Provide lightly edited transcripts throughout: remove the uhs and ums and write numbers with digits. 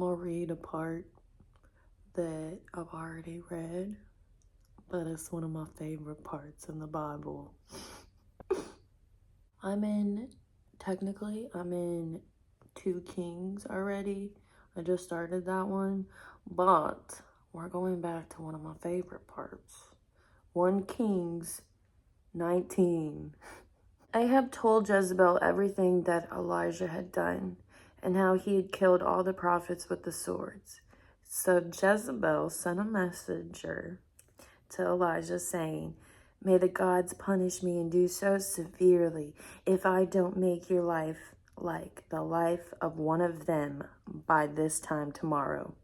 gonna read a part that I've already read, but it's one of my favorite parts in the Bible. Technically, I'm in 2 Kings already. I just started that one, but we're going back to one of my favorite parts. 1 Kings 19. Ahab told Jezebel everything that Elijah had done and how he had killed all the prophets with the swords. So Jezebel sent a messenger to Elijah saying, "May the gods punish me and do so severely if I don't make your life like the life of one of them by this time tomorrow."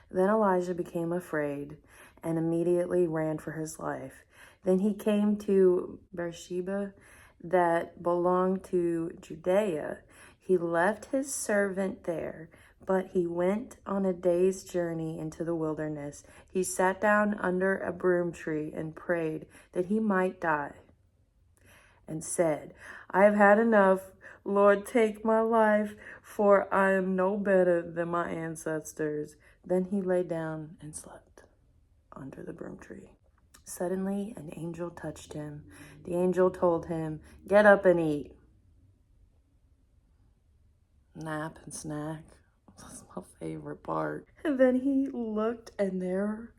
Then Elijah became afraid and immediately ran for his life. Then he came to Beersheba that belonged to Judea. He left his servant there, but he went on a day's journey into the wilderness. He sat down under a broom tree and prayed that he might die, and said, "I have had enough. Lord, take my life, for I am no better than my ancestors." Then he lay down and slept under the broom tree. Suddenly, an angel touched him. The angel told him, "Get up and eat." Nap and snack. That's my favorite part. And then he looked, and there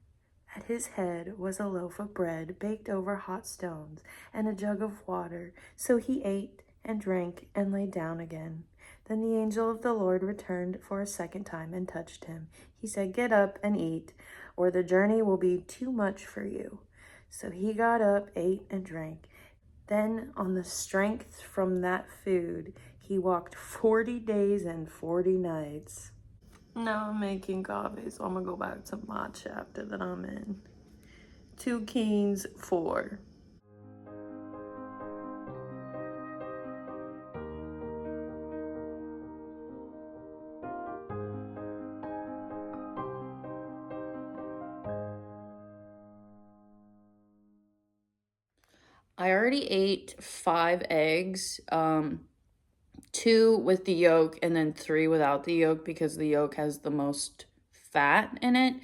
at his head was a loaf of bread baked over hot stones and a jug of water. So he ate and drank and lay down again. Then the angel of the Lord returned for a second time and touched him. He said, "Get up and eat, or the journey will be too much for you." So he got up, ate, and drank. Then, on the strength from that food, he walked 40 days and 40 nights. Now I'm making coffee, so I'm gonna go back to my chapter that I'm in. 2 Kings 4. I already ate 5 eggs, 2 with the yolk and then 3 without the yolk because the yolk has the most fat in it.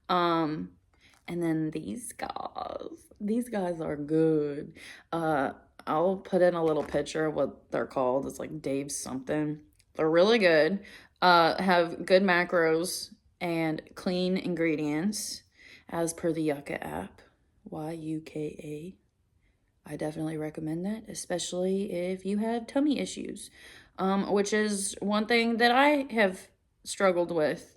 And then these guys are good. I'll put in a little picture of what they're called. It's like Dave's something. They're really good. Have good macros and clean ingredients as per the Yucca app. YUKA. I definitely recommend that, especially if you have tummy issues, which is one thing that I have struggled with.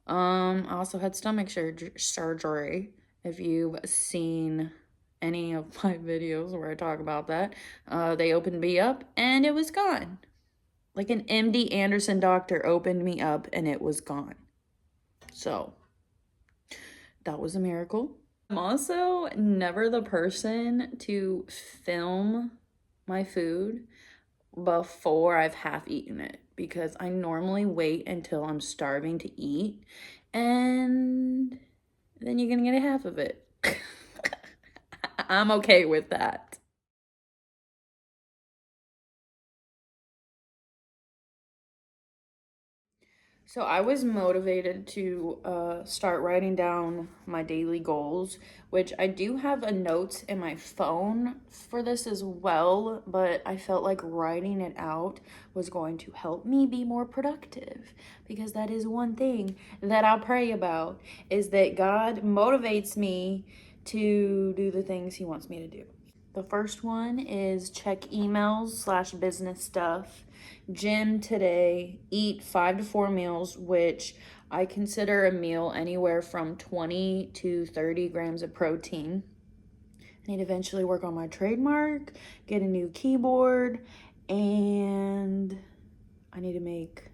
I also had stomach surgery. If you've seen any of my videos where I talk about that, they opened me up and it was gone. Like an MD Anderson doctor opened me up and it was gone. So that was a miracle. I'm also never the person to film my food before I've half eaten it because I normally wait until I'm starving to eat and then you're gonna get a half of it. I'm okay with that. So I was motivated to start writing down my daily goals, which I do have a note in my phone for this as well, but I felt like writing it out was going to help me be more productive because that is one thing that I pray about is that God motivates me to do the things he wants me to do. The first one is check emails / business stuff. Gym today, eat 5 to 4 meals, which I consider a meal anywhere from 20 to 30 grams of protein. I need to eventually work on my trademark, get a new keyboard, and I need to make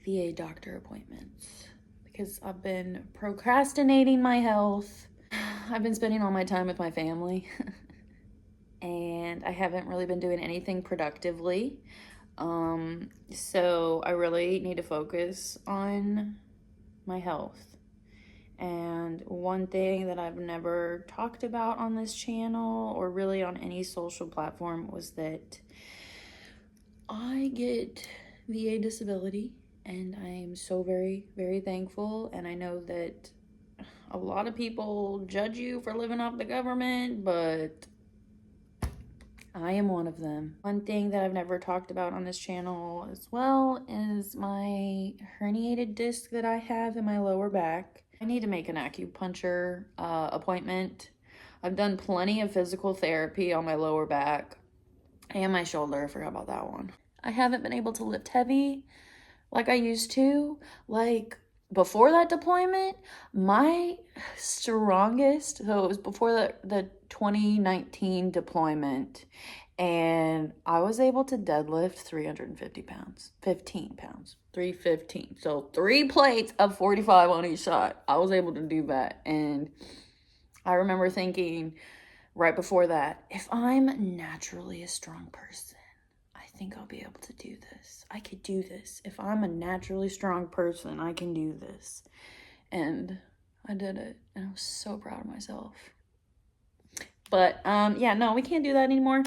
VA doctor appointments because I've been procrastinating my health. I've been spending all my time with my family. And I haven't really been doing anything productively. So I really need to focus on my health. And one thing that I've never talked about on this channel or really on any social platform was that I get VA disability and I am so very, very thankful. And I know that a lot of people judge you for living off the government, but I am one of them. One thing that I've never talked about on this channel as well is my herniated disc that I have in my lower back. I need to make an acupuncture appointment. I've done plenty of physical therapy on my lower back and my shoulder. I forgot about that one. I haven't been able to lift heavy like I used to. Like before that deployment, my strongest, so it was before the 2019 deployment, and I was able to deadlift 350 pounds, 15 pounds, 315. So 3 plates of 45 on each side. I was able to do that. And I remember thinking right before that, if I'm naturally a strong person, I think I'll be able to do this. I could do this. If I'm a naturally strong person, I can do this. And I did it. And I was so proud of myself. But yeah, no, we can't do that anymore.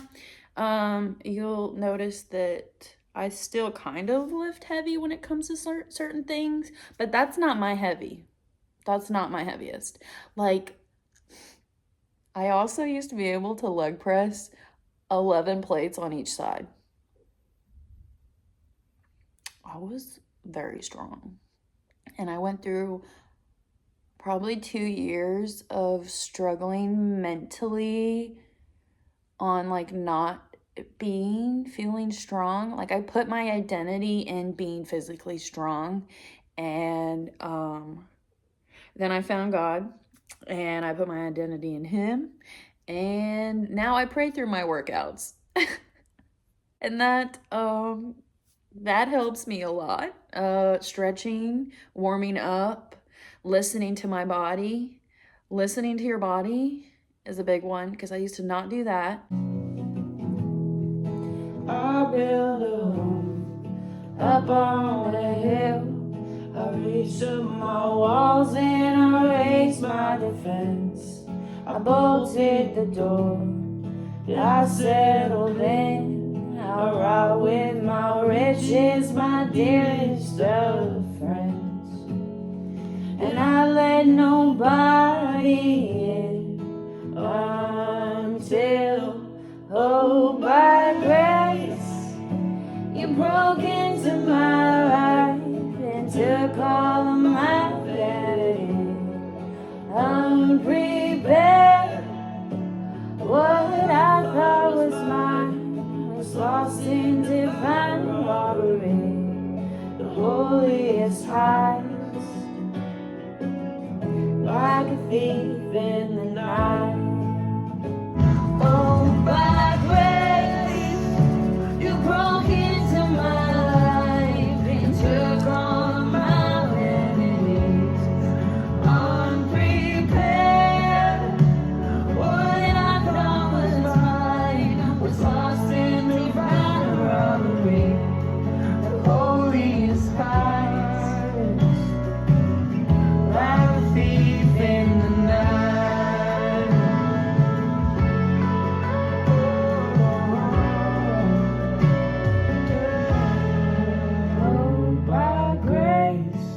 You'll notice that I still kind of lift heavy when it comes to certain things, but that's not my heavy. That's not my heaviest. Like, I also used to be able to leg press 11 plates on each side. I was very strong. And I went through probably 2 years of struggling mentally on like not feeling strong. Like I put my identity in being physically strong, and then I found God and I put my identity in him, and now I pray through my workouts. And that helps me a lot. Stretching, warming up, listening to my body. Listening to your body is a big one because I used to not do that. I build a home up on the hill. I reach up my walls and I raise my defense. I bolted the door, I settled in. I ride with my riches, my dearest of friends. And I let nobody in until, oh, by grace, you broke into my life and took all of my vanity. Unprepared, what I thought was mine was lost in divine robbery. The holiest heights, like a thief in the night. Oh, by grace, you broke into my life and took all of my vanities. Unprepared, what I thought was mine was lost in divine robbery. The holiest heights, like a thief in the night. Oh, by grace,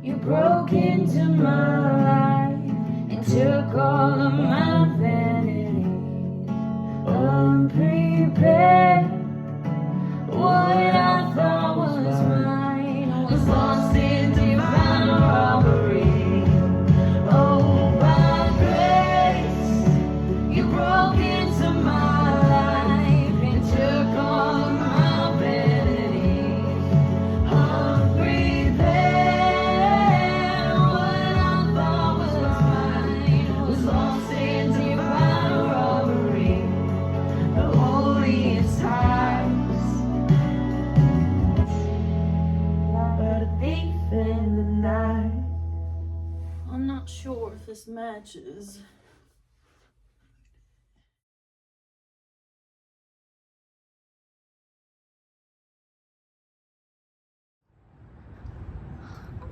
you broke into my life and took all of my vanities. Unprepared, what I thought was mine was lost in divine robbery. Oh, by grace, you broke into my life and took all of my vanities. Unprepared, what I thought was mine was lost in divine robbery. The holiest heights, but a thief in the night. I'm not sure if this matches.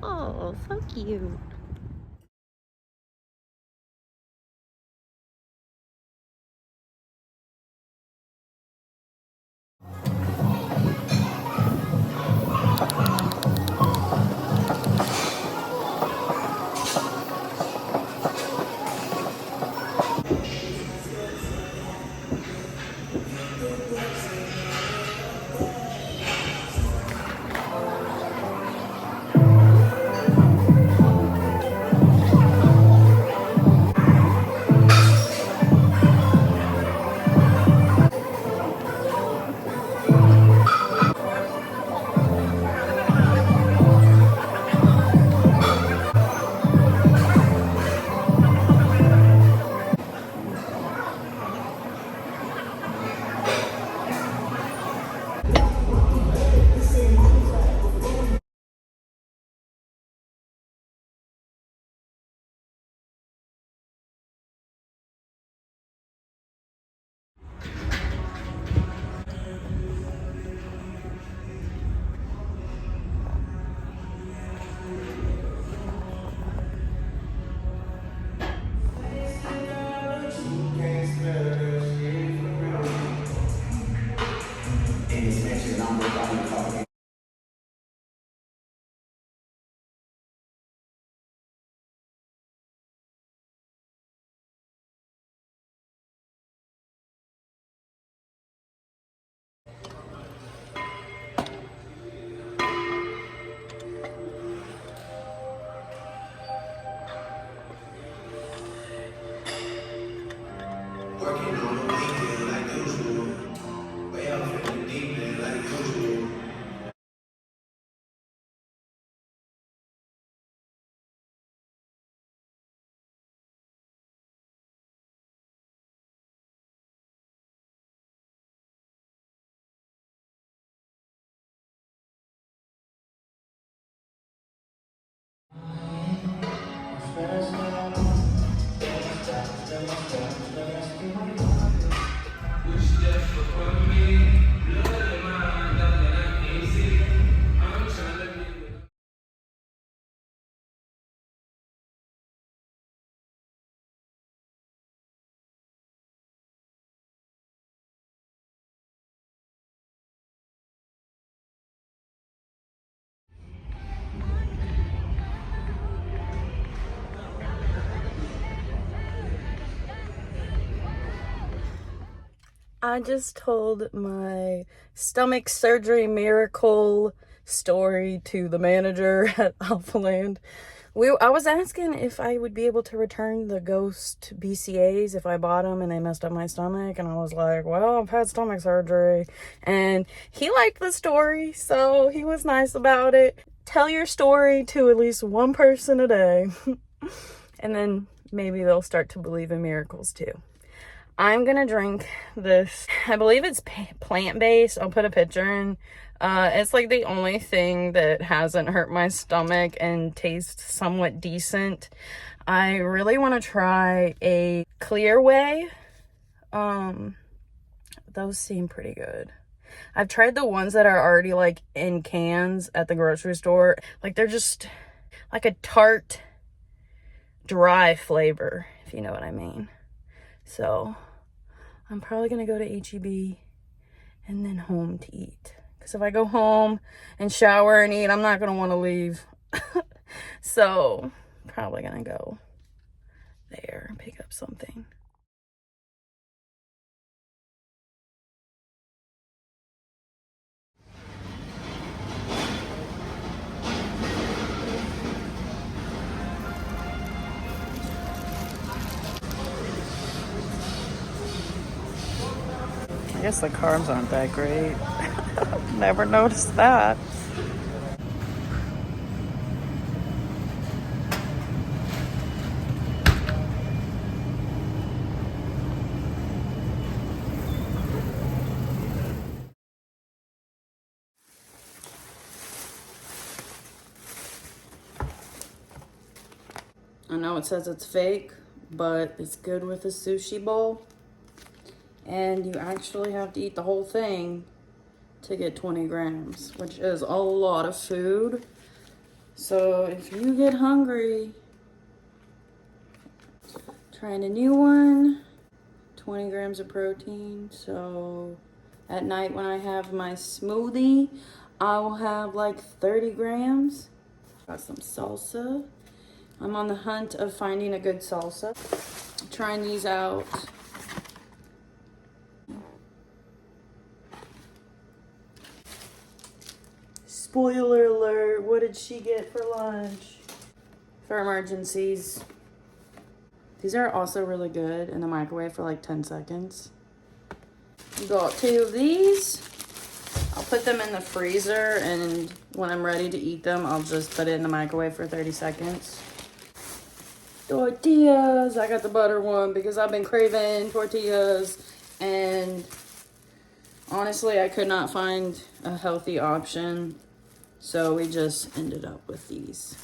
Oh, so cute. I just told my stomach surgery miracle story to the manager at Alphaland. I was asking if I would be able to return the Ghost BCAs if I bought them and they messed up my stomach. And I was like, well, I've had stomach surgery. And he liked the story, so he was nice about it. Tell your story to at least one person a day. And then maybe they'll start to believe in miracles too. I'm gonna drink this. I believe it's plant-based. I'll put a picture in. It's like the only thing that hasn't hurt my stomach and tastes somewhat decent. I really want to try a clear whey. Those seem pretty good. I've tried the ones that are already like in cans at the grocery store. Like they're just like a tart, dry flavor, if you know what I mean. So I'm probably gonna go to HEB and then home to eat. Because if I go home and shower and eat, I'm not gonna want to leave. So probably gonna go there and pick up something. I guess the carbs aren't that great. Never noticed that. I know it says it's fake, but it's good with a sushi bowl. And you actually have to eat the whole thing to get 20 grams, which is a lot of food. So if you get hungry, trying a new one, 20 grams of protein. So at night when I have my smoothie, I will have like 30 grams. Got some salsa. I'm on the hunt of finding a good salsa. Trying these out. Spoiler alert, what did she get for lunch? For emergencies. These are also really good in the microwave for like 10 seconds. Got 2 of these. I'll put them in the freezer, and when I'm ready to eat them, I'll just put it in the microwave for 30 seconds. Tortillas. I got the butter one because I've been craving tortillas, and honestly, I could not find a healthy option, so we just ended up with these.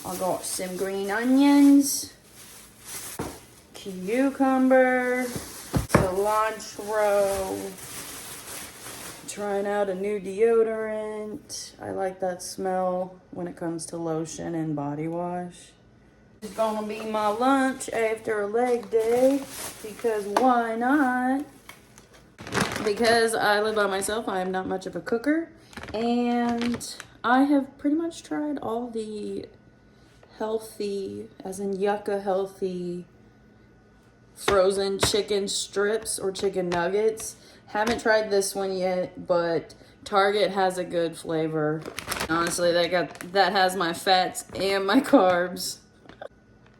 I got some green onions, cucumber, cilantro. Trying out a new deodorant. I like that smell when it comes to lotion and body wash. It's gonna be my lunch after a leg day, because why not? Because I live by myself, I am not much of a cooker, and I have pretty much tried all the healthy, as in yucca healthy, frozen chicken strips or chicken nuggets. Haven't tried this one yet, but Target has a good flavor. Honestly, that has my fats and my carbs.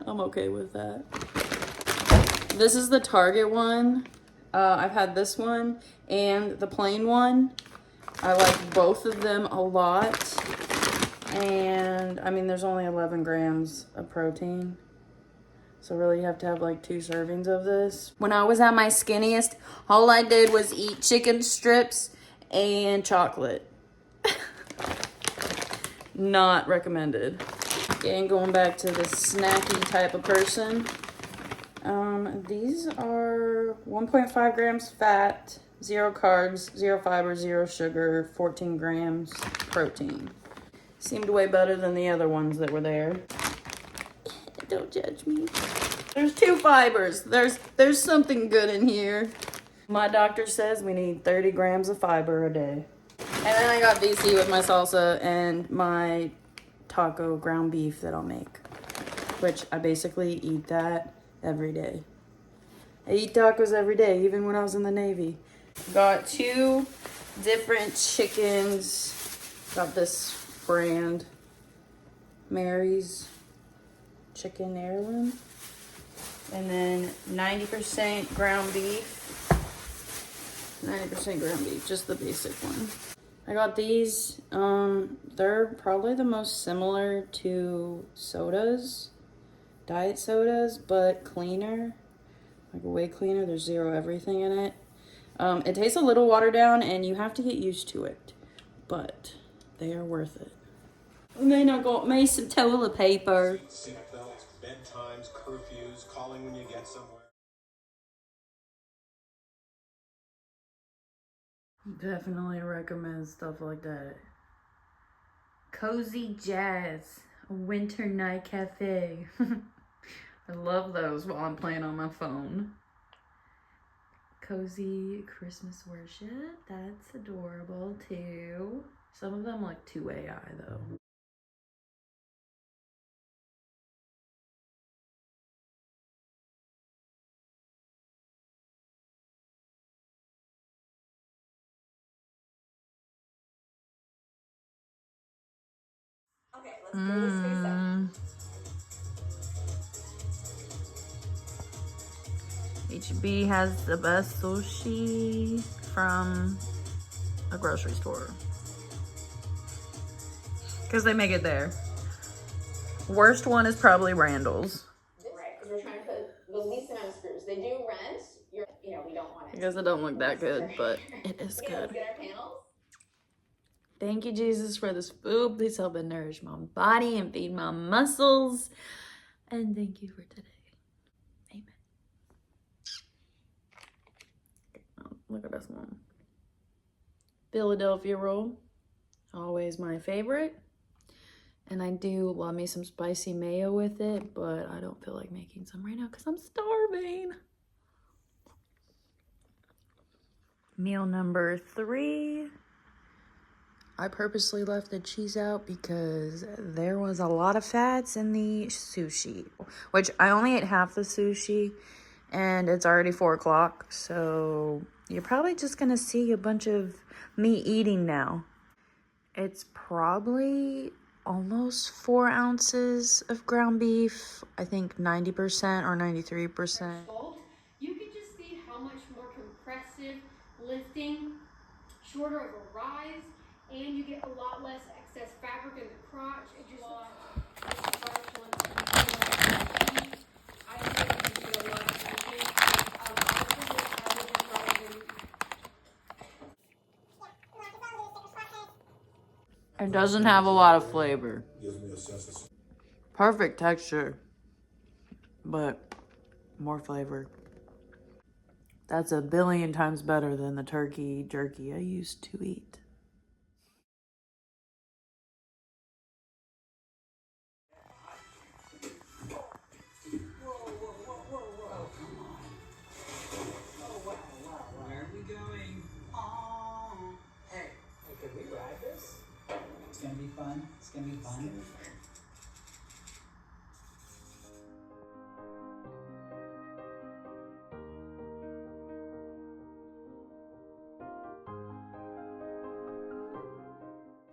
I'm okay with that. This is the Target one. I've had this one and the plain one. I like both of them a lot. And I mean, there's only 11 grams of protein. So really you have to have like 2 servings of this. When I was at my skinniest, all I did was eat chicken strips and chocolate. Not recommended. And going back to the snacky type of person. These are 1.5 grams fat, 0 carbs, 0 fiber, 0 sugar, 14 grams protein. Seemed way better than the other ones that were there. Don't judge me. There's 2 fibers. There's something good in here. My doctor says we need 30 grams of fiber a day. And then I got VC with my salsa and my taco ground beef that I'll make, which I basically eat that every day. I eat tacos every day, even when I was in the Navy. Got 2 different chickens. Got this brand, Mary's Chicken Heirloom. And then 90% ground beef. 90% ground beef, just the basic one. I got these. They're probably the most similar to sodas, diet sodas, but cleaner. Like way cleaner. There's 0 everything in it. It tastes a little watered down and you have to get used to it, but they are worth it. And then I got me some toilet paper. Bedtimes, curfews, calling when you get somewhere. Definitely recommend stuff like that. Cozy Jazz, a winter night cafe. I love those while I'm playing on my phone. Cozy Christmas worship, that's adorable too. Some of them like 2 AI though. Okay, let's pull this face up. HB has the best sushi from a grocery store. Because they make it there. Worst one is probably Randall's. Right, because we're trying to put the least amount of screws. They do rent. We don't want it. I guess it don't look that good, but it is Okay, good. let's get our panels. Thank you, Jesus, for this food. Please help it nourish my body and feed my muscles. And thank you for today. Amen. Oh, look at this one. Philadelphia roll. Always my favorite. And I do love me some spicy mayo with it, but I don't feel like making some right now because I'm starving. Meal number 3. I purposely left the cheese out because there was a lot of fats in the sushi, which I only ate half the sushi and it's already 4 o'clock. So you're probably just going to see a bunch of me eating now. It's probably almost 4 ounces of ground beef. I think 90% or 93%. You can just see how much more compressive lifting, shorter of a rise, and you get a lot less excess fabric in the crotch. It just It doesn't have a lot of flavor. Perfect texture, but more flavor. That's a billion times better than the turkey jerky I used to eat. Where are we going? Oh, hey, can we ride this? It's gonna be fun. It's gonna be fun.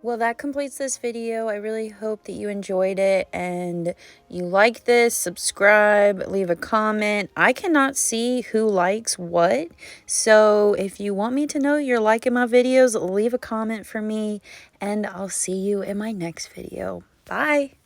Well, that completes this video. I really hope that you enjoyed it and you like this. Subscribe, leave a comment. I cannot see who likes what. So if you want me to know you're liking my videos, leave a comment for me and I'll see you in my next video. Bye.